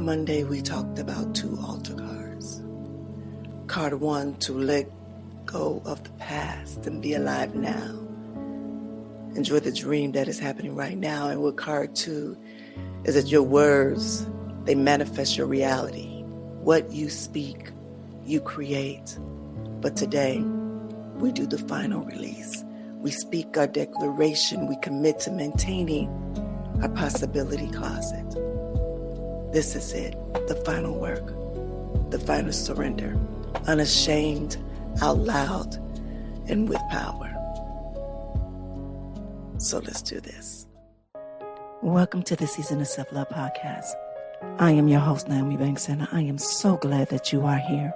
Monday, we talked about 2 altar cards. Card 1, to let go of the past and be alive now. Enjoy the dream that is happening right now. And with card 2 is that your words, they manifest your reality. What you speak, you create. But today, we do the final release. We speak our declaration. We commit to maintaining our possibility closet. This is it, the final work, the final surrender, unashamed, out loud, and with power. So let's do this. Welcome to the Season of Self-Love Podcast. I am your host, NmW&x, and I am so glad that you are here.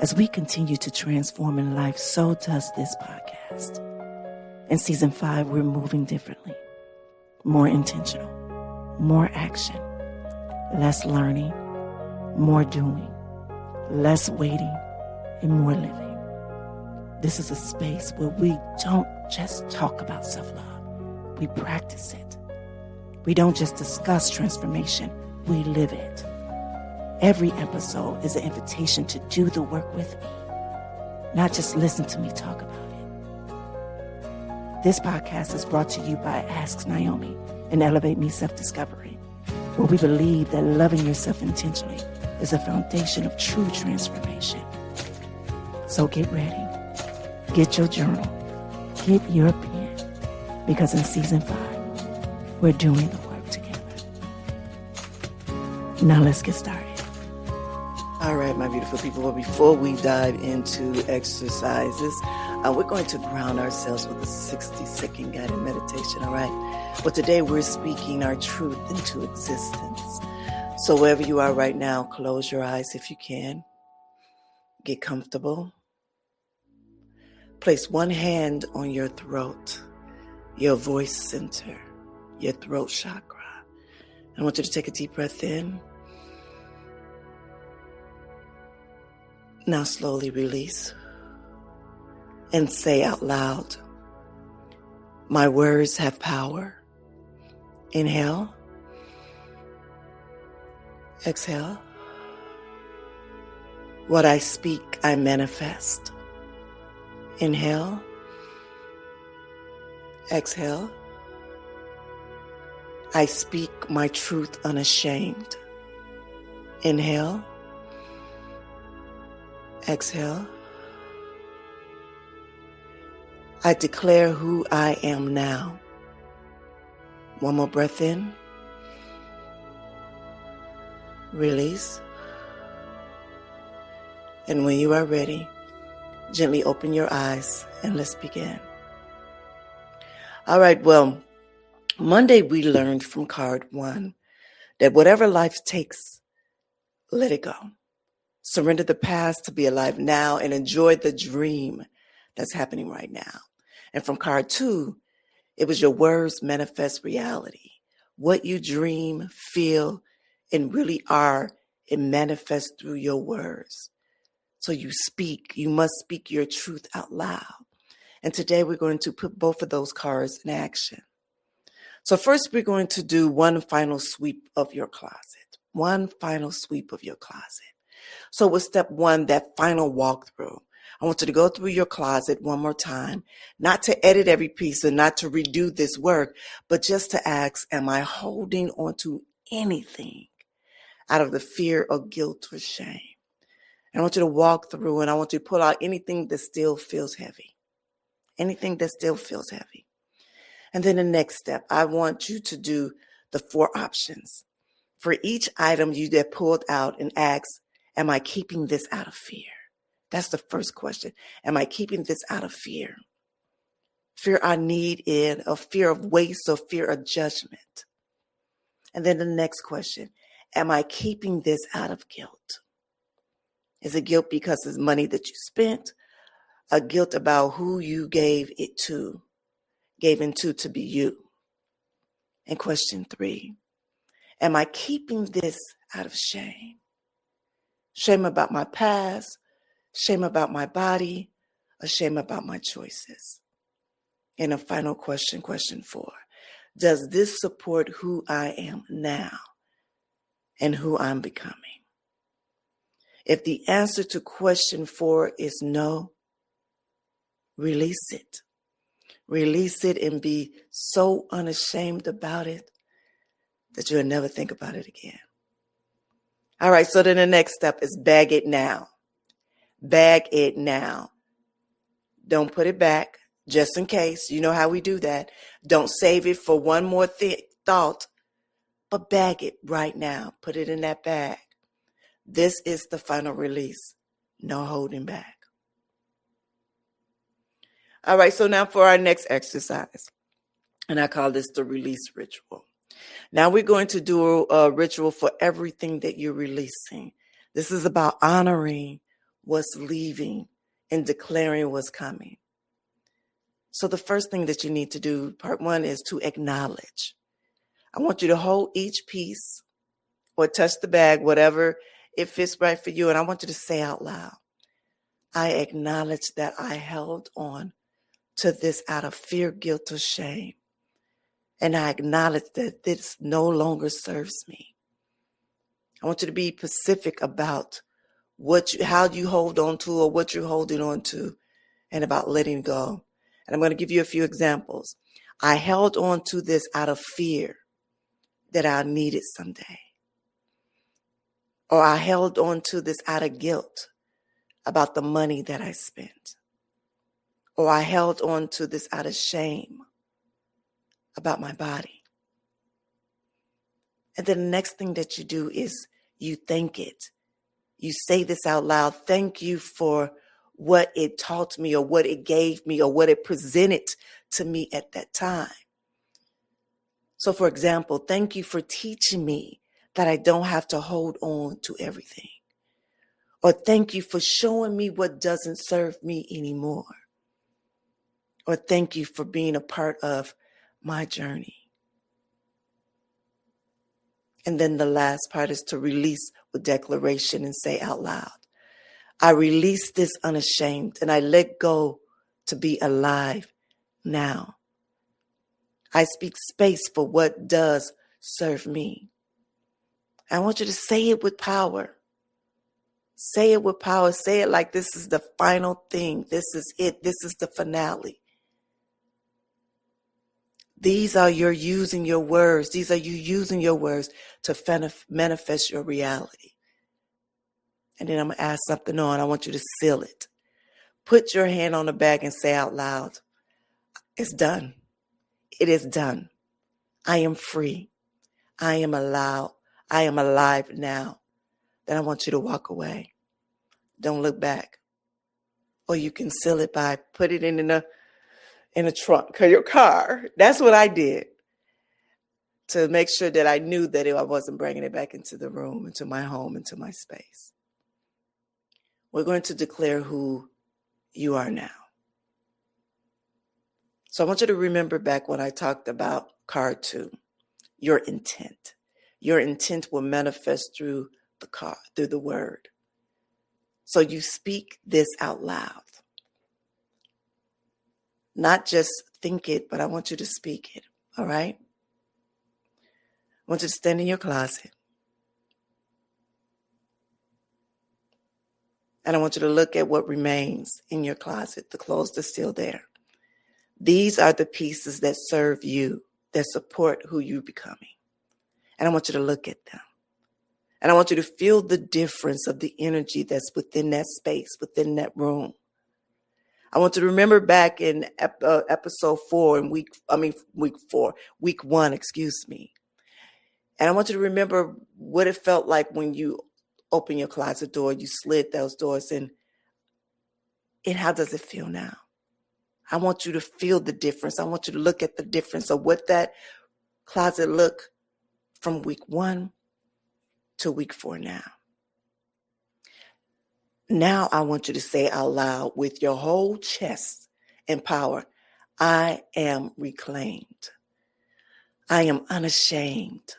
As we continue to transform in life, so does this podcast. In Season 5, we're moving differently, more intentional, more action, less learning, more doing, less waiting, and more living. This is a space where we don't just talk about self-love, we practice it. We don't just discuss transformation, we live it. Every episode is an invitation to do the work with me, not just listen to me talk about it. This podcast is brought to you by Ask Naomi and Elevate Me Self-Discovery, where we believe that loving yourself intentionally is a foundation of true transformation. So get ready, get your journal, get your pen, because in Season 5, we're doing the work together. Now let's get started. All right, my beautiful people, well, before we dive into exercises, we're going to ground ourselves with a 60-second guided meditation, all right? Well, today we're speaking our truth into existence. So wherever you are right now, close your eyes if you can. Get comfortable. Place one hand on your throat, your voice center, your throat chakra. I want you to take a deep breath in. Now slowly release and say out loud, my words have power. Inhale. Exhale. What I speak, I manifest. Inhale. Exhale. I speak my truth unashamed. Inhale. Exhale. I declare who I am now. One more breath in. Release. And when you are ready, gently open your eyes and let's begin. All right, well, Monday we learned from card 1 that whatever life takes, let it go. Surrender the past to be alive now and enjoy the dream that's happening right now. And from card 2, it was your words manifest reality. What you dream, feel, and really are, it manifests through your words. So you must speak your truth out loud. And today we're going to put both of those cards in action. So first we're going to do one final sweep of your closet. One final sweep of your closet. So with step 1, that final walkthrough, I want you to go through your closet one more time, not to edit every piece and not to redo this work, but just to ask, am I holding on to anything out of the fear or guilt or shame? And I want you to walk through and I want you to pull out anything that still feels heavy. Anything that still feels heavy. And then the next step, I want you to do the 4 options. For each item you get pulled out and ask, am I keeping this out of fear? That's the first question. Am I keeping this out of fear? Fear I need it, or fear of waste, or fear of judgment. And then the next question, am I keeping this out of guilt? Is it guilt because it's money that you spent? A guilt about who you gave into to be you? And question 3, am I keeping this out of shame? Shame about my past, shame about my body, or shame about my choices? And a final question, question 4. Does this support who I am now? and who I'm becoming. If the answer to question 4 is no, release it. Release it and be so unashamed about it that you'll never think about it again. All right, so then the next step is bag it now. Bag it now. Don't put it back, just in case. You know how we do that. Don't save it for one more thought, but bag it right now. Put it in that bag. This is the final release. No holding back. All right, so now for our next exercise, and I call this the release ritual. Now we're going to do a ritual for everything that you're releasing. This is about honoring what's leaving and declaring what's coming. So the first thing that you need to do, part 1, is to acknowledge. I want you to hold each piece or touch the bag, whatever it fits right for you. And I want you to say out loud, I acknowledge that I held on to this out of fear, guilt, or shame. And I acknowledge that this no longer serves me. I want you to be specific about how you hold on to or what you're holding on to and about letting go. And I'm going to give you a few examples. I held on to this out of fear that I'll need it someday. Or I held on to this out of guilt about the money that I spent. Or I held on to this out of shame about my body. And then the next thing that you do is you thank it. You say this out loud. Thank you for what it taught me or what it gave me or what it presented to me at that time. So for example, thank you for teaching me that I don't have to hold on to everything. Or thank you for showing me what doesn't serve me anymore. Or thank you for being a part of my journey. And then the last part is to release with declaration and say out loud, I release this unashamed and I let go to be alive now. I speak space for what does serve me. I want you to say it with power. Say it with power. Say it like this is the final thing. This is it. This is the finale. These are your using your words. These are you using your words to manifest your reality. And then I'm going to add something on. I want you to seal it. Put your hand on the bag and say out loud, it's done. It is done. I am free. I am allowed. I am alive now. Then I want you to walk away. Don't look back. Or you can seal it by put it in the trunk of your car. That's what I did to make sure that I knew that I wasn't bringing it back into the room, into my home, into my space. We're going to declare who you are now. So I want you to remember back when I talked about card 2, your intent. Your intent will manifest through the card, through the word. So you speak this out loud. Not just think it, but I want you to speak it, all right? I want you to stand in your closet. And I want you to look at what remains in your closet, the clothes that's still there. These are the pieces that serve you, that support who you're becoming. And I want you to look at them. And I want you to feel the difference of the energy that's within that space, within that room. I want you to remember back in episode 4 in week 1, excuse me. And I want you to remember what it felt like when you open your closet door, you slid those doors in. And how does it feel now? I want you to feel the difference. I want you to look at the difference of what that closet looked from week 1 to week 4 now. Now I want you to say out loud with your whole chest and power, I am reclaimed. I am unashamed.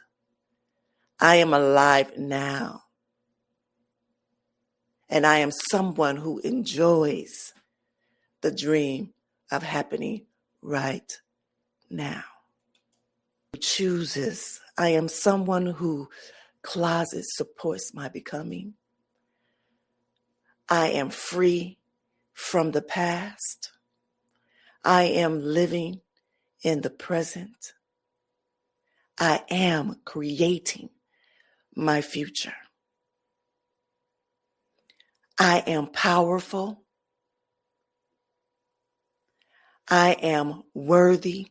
I am alive now. And I am someone who enjoys the dream of happening right now. Who chooses. I am someone who closet supports my becoming. I am free from the past. I am living in the present. I am creating my future. I am powerful. I am worthy.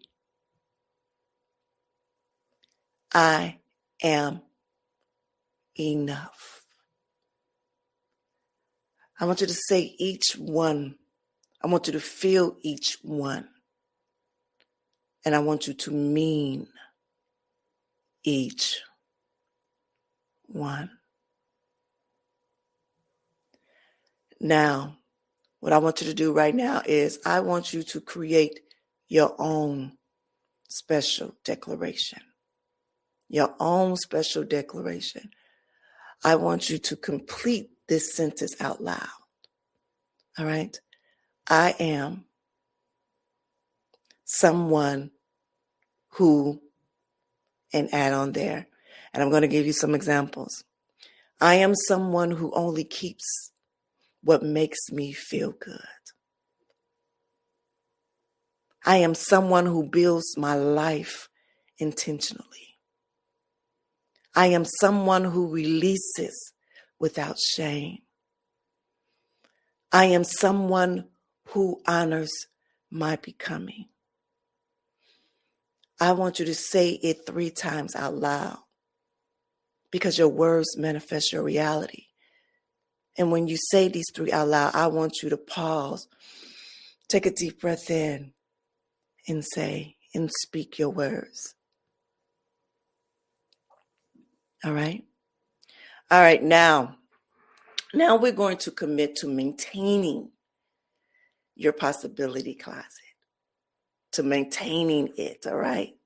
I am enough. I want you to say each one. I want you to feel each one. And I want you to mean each one. Now, what I want you to do right now is I want you to create your own special declaration. Your own special declaration. I want you to complete this sentence out loud. All right? I am someone who, and add on there, and I'm going to give you some examples. I am someone who only keeps what makes me feel good. I am someone who builds my life intentionally. I am someone who releases without shame. I am someone who honors my becoming. I want you to say it 3 times out loud because your words manifest your reality. And when you say these 3 out loud, I want you to pause, take a deep breath in, and say and speak your words. All right? All right, now we're going to commit to maintaining your possibility closet, to maintaining it, all right?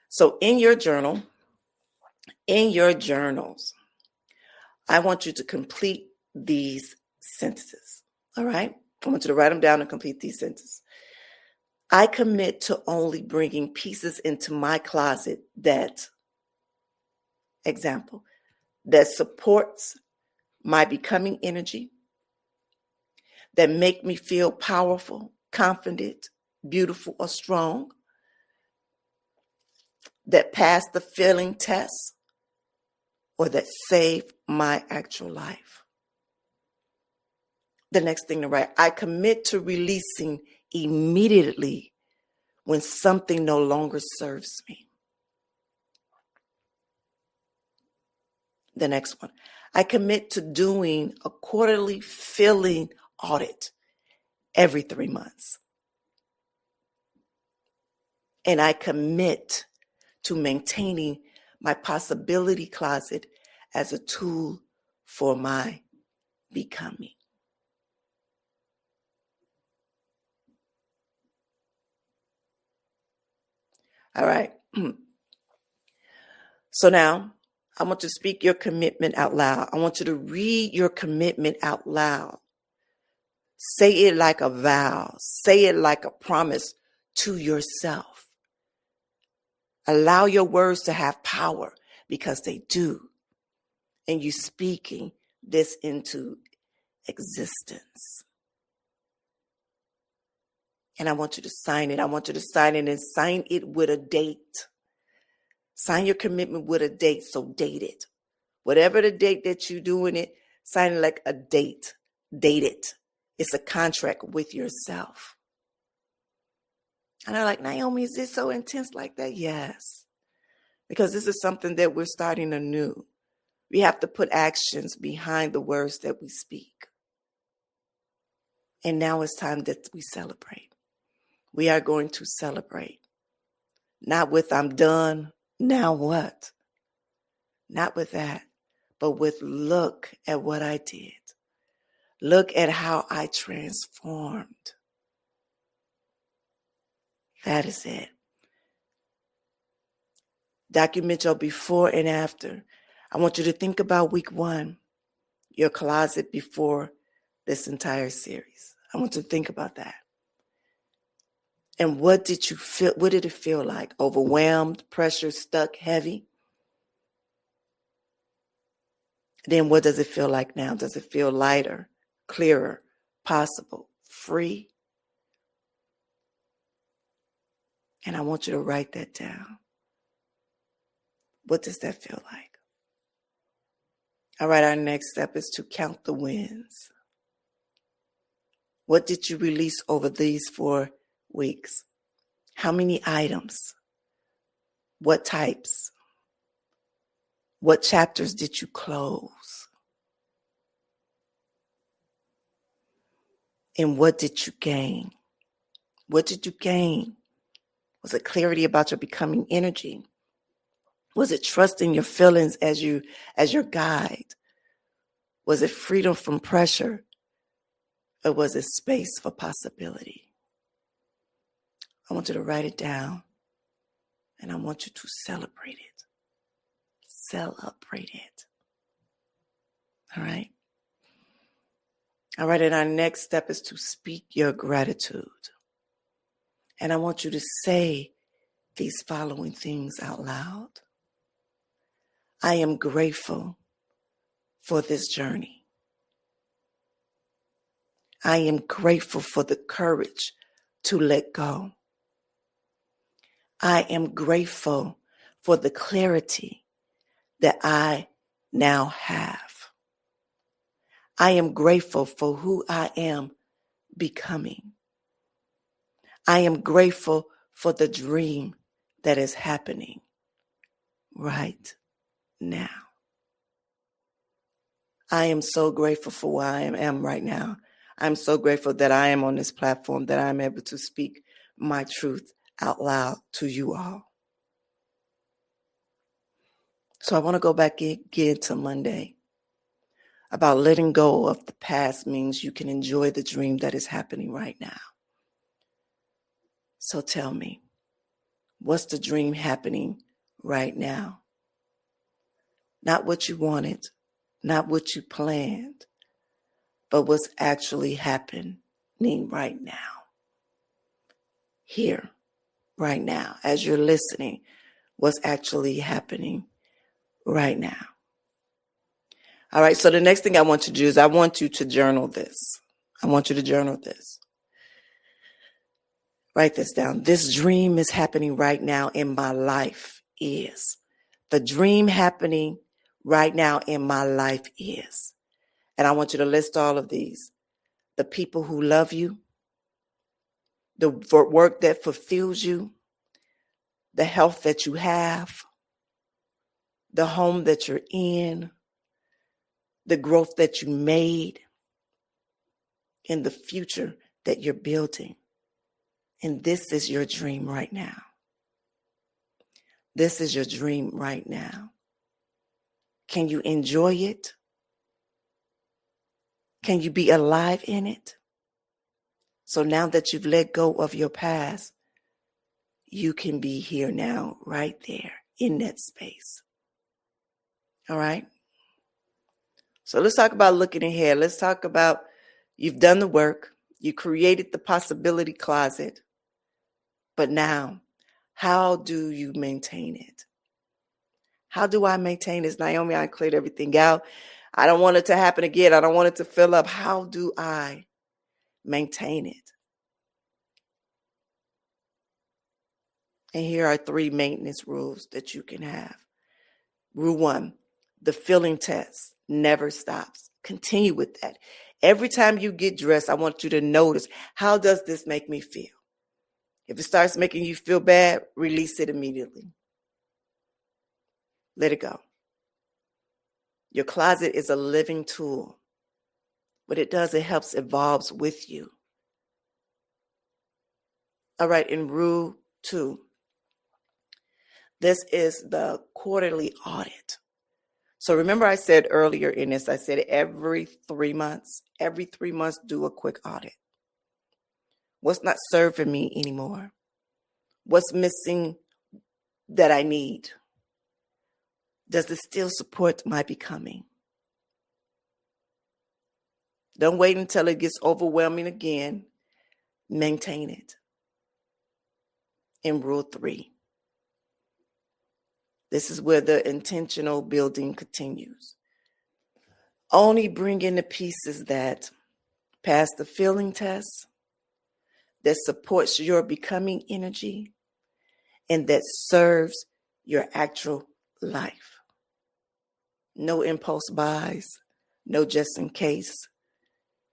So in your journals, I want you to complete these sentences, all right? I want you to write them down and complete these sentences. I commit to only bringing pieces into my closet that supports my becoming energy, that make me feel powerful, confident, beautiful, or strong, that pass the feeling test, or that save my actual life. The next thing to write, I commit to releasing immediately when something no longer serves me. The next one, I commit to doing a quarterly feeling audit every 3 months. And I commit to maintaining my possibility closet as a tool for my becoming. All right. So now I want you to speak your commitment out loud. I want you to read your commitment out loud. Say it like a vow. Say it like a promise to yourself. Allow your words to have power because they do. And you speaking this into existence. And I want you to sign it. I want you to sign it and sign it with a date. Sign your commitment with a date, so date it. Whatever the date that you're doing it, sign it like a date. Date it. It's a contract with yourself. And I'm like, Naomi, is this so intense like that? Yes. Because this is something that we're starting anew. We have to put actions behind the words that we speak. And now it's time that we celebrate. We are going to celebrate. Not with I'm done, now what? Not with that, but with look at what I did. Look at how I transformed. That is it. Document your before and after. I want you to think about week 1, your closet before this entire series. I want you to think about that. And what did you feel? What did it feel like? Overwhelmed, pressure, stuck, heavy? Then what does it feel like now? Does it feel lighter, clearer, possible, free? And I want you to write that down. What does that feel like? All right, our next step is to count the wins. What did you release over these 4 weeks? How many items? What types? What chapters did you close? And what did you gain? What did you gain? Was it clarity about your becoming energy? Was it trusting your feelings as your guide? Was it freedom from pressure? Or was it space for possibility? I want you to write it down, and I want you to celebrate it. Celebrate it. All right? All right, and our next step is to speak your gratitude. And I want you to say these following things out loud. I am grateful for this journey. I am grateful for the courage to let go. I am grateful for the clarity that I now have. I am grateful for who I am becoming. I am grateful for the dream that is happening right now. I am so grateful for where I am right now. I'm so grateful that I am on this platform, that I'm able to speak my truth out loud to you all. So I want to go back again to Monday. About letting go of the past means you can enjoy the dream that is happening right now. So tell me, what's the dream happening right now? Not what you wanted, not what you planned, but what's actually happening right now. Here, right now, as you're listening, what's actually happening right now. All right, so the next thing I want you to do is I want you to journal this. I want you to journal this. Write this down. This dream is happening right now in my life is. The dream happening right now in my life is. And I want you to list all of these. The people who love you, the work that fulfills you, the health that you have, the home that you're in, the growth that you made, and the future that you're building. And this is your dream right now. This is your dream right now. Can you enjoy it? Can you be alive in it? So now that you've let go of your past, you can be here now, right there in that space. All right? So let's talk about looking ahead. Let's talk about you've done the work. You created the possibility closet. But now, how do you maintain it? How do I maintain this? Naomi, I cleared everything out. I don't want it to happen again. I don't want it to fill up. How do I maintain it? And here are 3 maintenance rules that you can have. Rule 1, the feeling test never stops. Continue with that. Every time you get dressed, I want you to notice, how does this make me feel? If it starts making you feel bad, release it immediately. Let it go. Your closet is a living tool. What it does, it helps evolves with you. All right, in rule 2, this is the quarterly audit. So remember I said earlier in this, I said every 3 months, do a quick audit. What's not serving me anymore? What's missing that I need? Does it still support my becoming? Don't wait until it gets overwhelming again. Maintain it. In rule 3, this is where the intentional building continues. Only bring in the pieces that pass the feeling test, that supports your becoming energy, and that serves your actual life. No impulse buys, no just in case,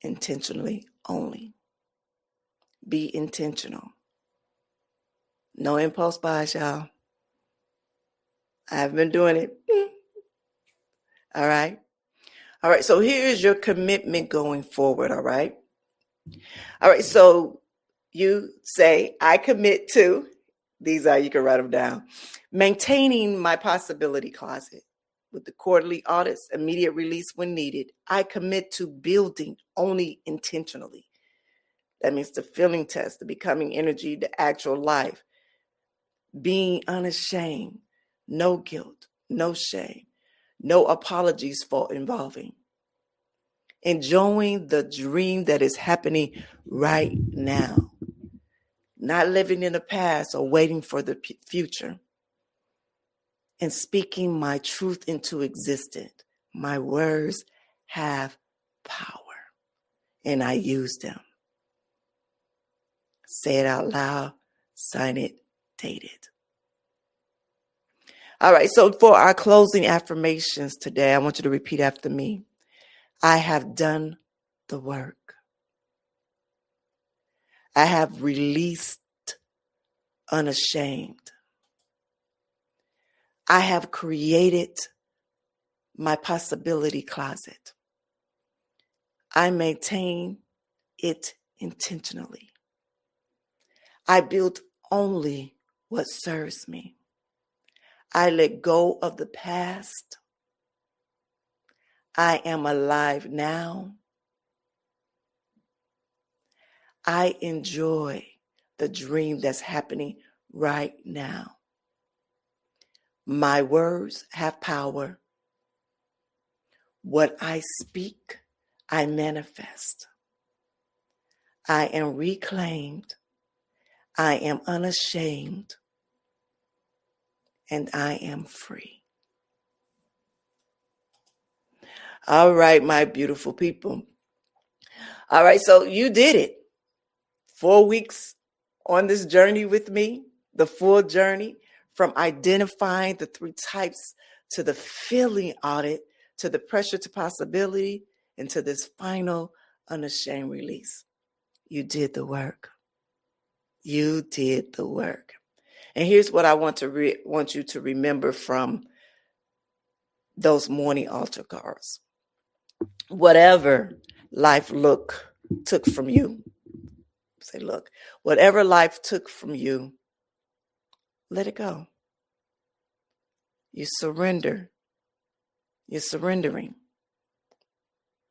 intentionally only. Be intentional. No impulse buys, y'all. I've been doing it. All right. All right. So here is your commitment going forward. All right. All right. So you say, I commit to, these are, you can write them down, maintaining my possibility closet with the quarterly audits, immediate release when needed. I commit to building only intentionally. That means the feeling test, the becoming energy, the actual life. Being unashamed, no guilt, no shame, no apologies for involving. Enjoying the dream that is happening right now. Not living in the past or waiting for the future. And speaking my truth into existence. My words have power, and I use them. Say it out loud, sign it, date it. All right, so for our closing affirmations today, I want you to repeat after me. I have done the work. I have released unashamed. I have created my possibility closet. I maintain it intentionally. I build only what serves me. I let go of the past. I am alive now. I enjoy the dream that's happening right now. My words have power. What I speak, I manifest. I am reclaimed. I am unashamed. And I am free. All right, my beautiful people. All right, so you did it. 4 weeks on this journey with me, the full journey from identifying the 3 types to the feeling audit, to the pressure to possibility, and to this final unashamed release. You did the work. You did the work. And here's what I want you to remember from those morning altar calls. Whatever life took from you, say, look, whatever life took from you, let it go. You surrender. You're surrendering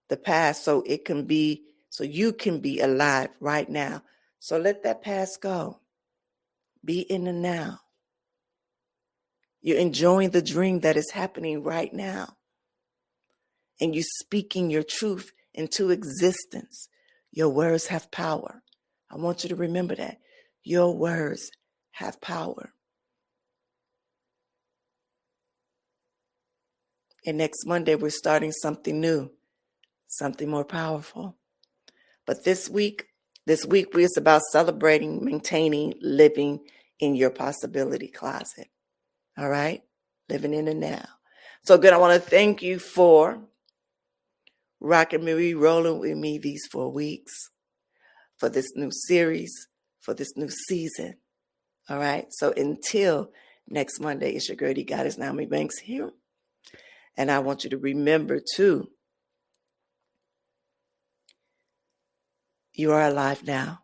the past so you can be alive right now. So let that past go. Be in the now. You're enjoying the dream that is happening right now. And you're speaking your truth into existence. Your words have power. I want you to remember that. Your words have power. And next Monday, we're starting something new, something more powerful. But this week it's about celebrating, maintaining, living in your possibility closet. All right? Living in the now. So good. I want to thank you for rocking me, rolling with me these 4 weeks, for this new series, for this new season. All right? So until next Monday, it's your girl, the Goddess Naomi Banks here. And I want you to remember, too, you are alive now.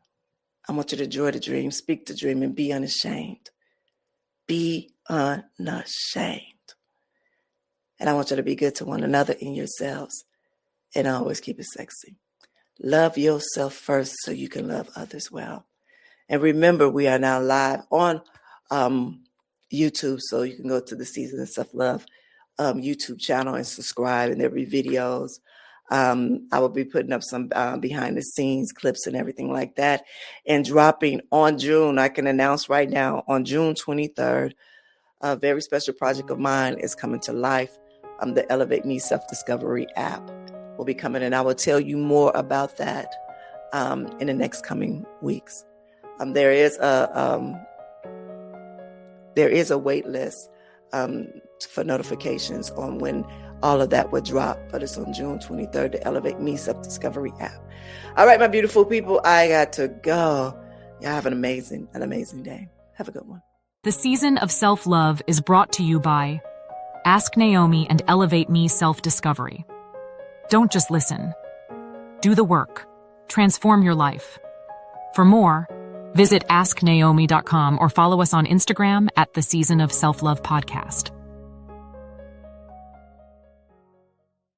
I want you to enjoy the dream, speak the dream, and be unashamed. Be unashamed. And I want you to be good to one another in yourselves. And always keep it sexy. Love yourself first so you can love others well. And remember, we are now live on YouTube, so you can go to the Season of Self-Love YouTube channel and subscribe, and there'll be videos. I will be putting up some behind the scenes clips and everything like that. And dropping on June, I can announce right now, on June 23rd, a very special project of mine is coming to life. The Elevate Me Self-Discovery app. will be coming, and I will tell you more about that in the next coming weeks. There is a wait list for notifications on when all of that would drop, but it's on June 23rd, the Elevate Me Self-Discovery app. All right, my beautiful people, I got to go. Y'all have an amazing day. Have a good one. The Season of Self-Love is brought to you by Ask Naomi and Elevate Me Self-Discovery. Don't just listen. Do the work. Transform your life. For more, visit asknaomi.com or follow us on Instagram at The Season of Self-Love Podcast.